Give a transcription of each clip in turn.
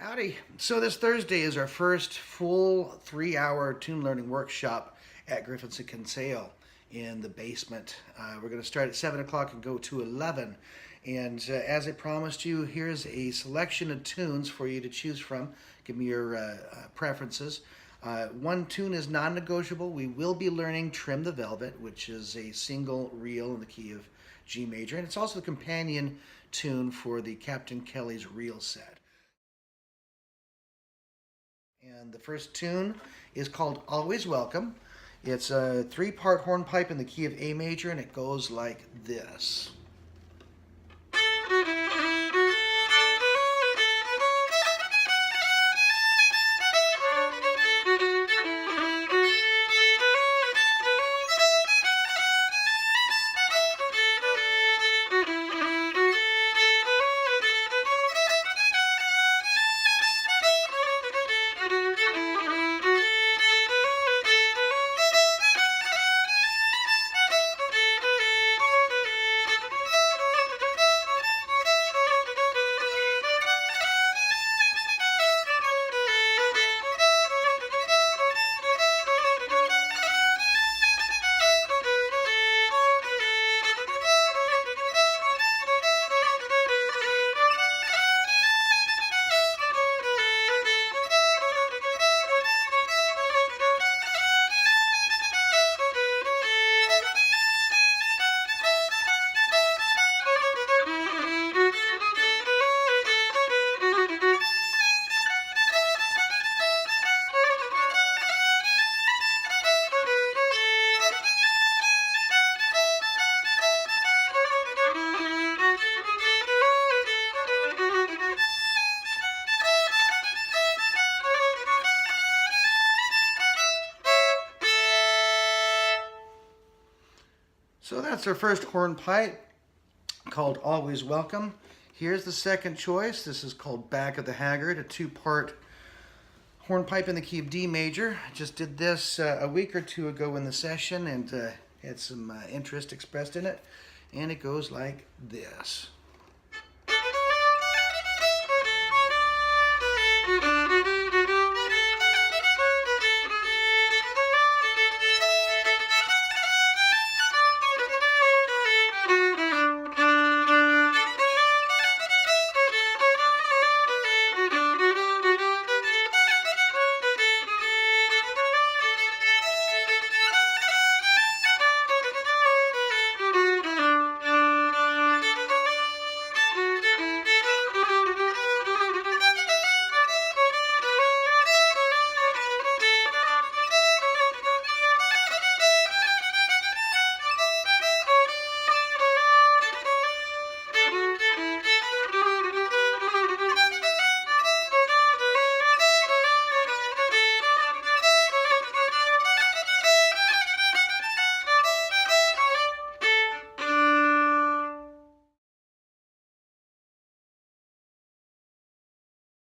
Howdy. So this Thursday is our first full 3-hour tune learning workshop at Griffiths and Kinsale in the basement. We're going to start at 7 o'clock and go to 11. And as I promised you, here's a selection of tunes for you to choose from. Give me your preferences. One tune is non-negotiable. We will be learning Trim the Velvet, which is a single reel in the key of G major. And it's also the companion tune for the Captain Kelly's reel set. And the first tune is called Always Welcome. It's a 3-part hornpipe in the key of A major, and it goes like this. So that's our first hornpipe called Always Welcome. Here's the second choice. This is called Back of the Haggard, a 2-part hornpipe in the key of D major. Just did this a week or two ago in the session and had some interest expressed in it. And it goes like this.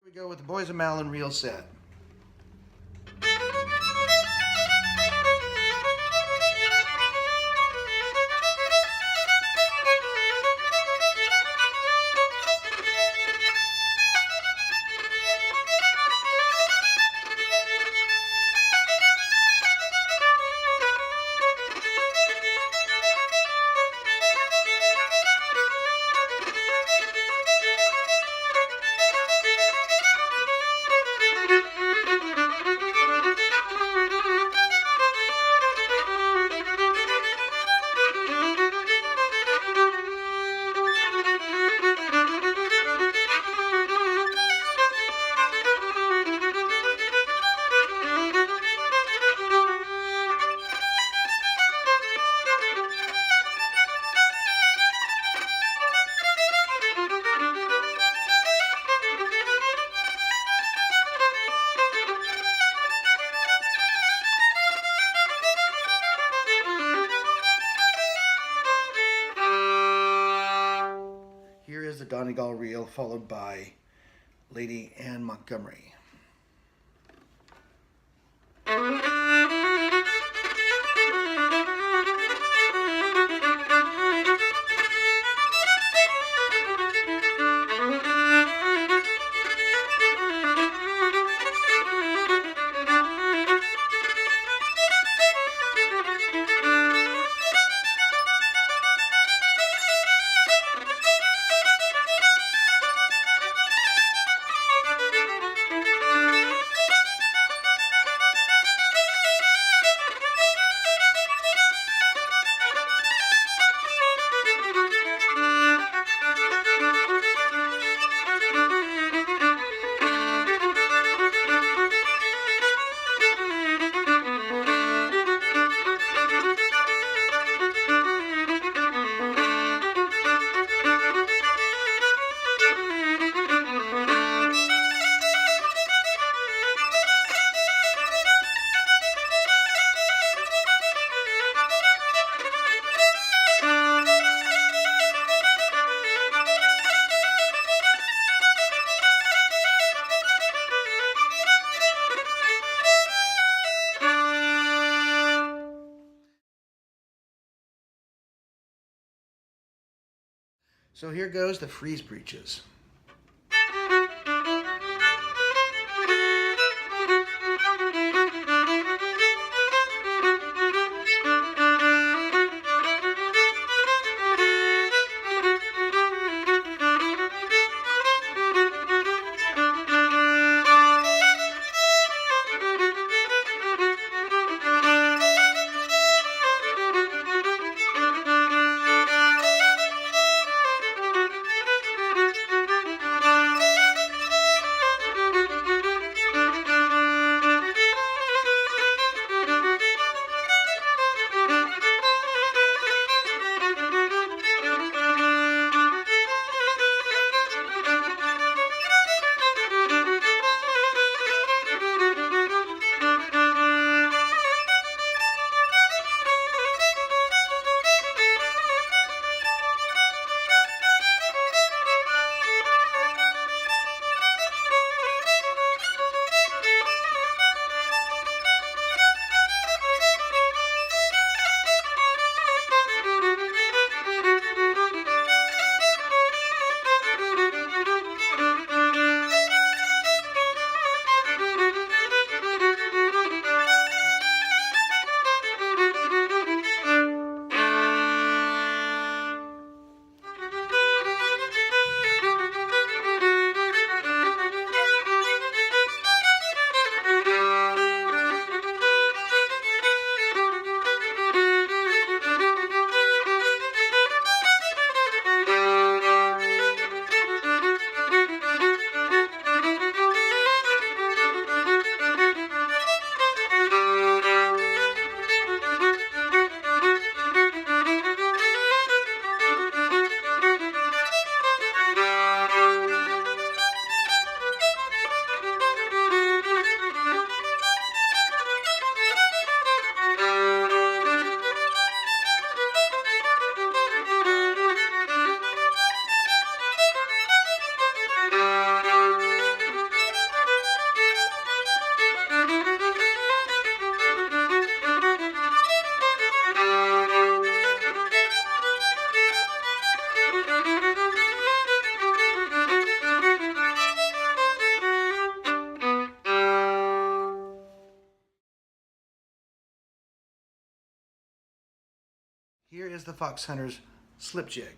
We go with the Boys of Malin reel set. Here is the Donegal reel followed by Lady Anne Montgomery. So here goes the Freeze Breeches. Here is the Fox Hunters slip jig.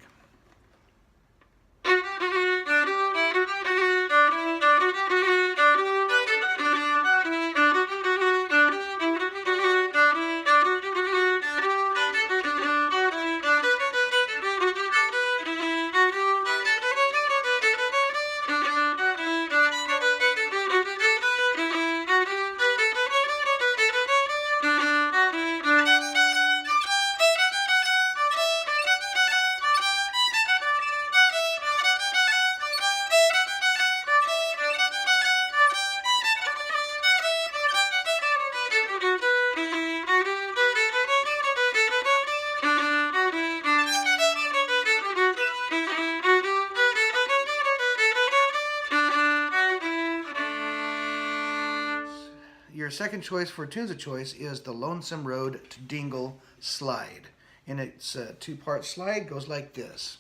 Your second choice for Tunes of Choice is the Lonesome Road to Dingle Slide. And it's a two-part slide, goes like this.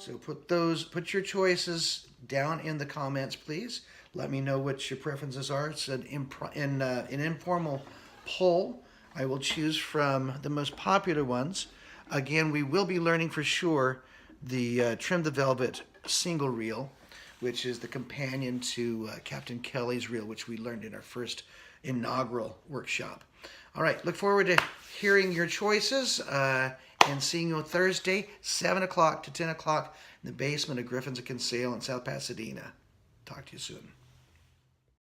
So put your choices down in the comments, please. Let me know what your preferences are. It's an informal poll. I will choose from the most popular ones. Again, we will be learning for sure the Trim the Velvet single reel, which is the companion to Captain Kelly's reel, which we learned in our first inaugural workshop. All right, look forward to hearing your choices and seeing you on Thursday, 7 o'clock to 10 o'clock in the basement of Griffins of Kinsale in South Pasadena. Talk to you soon.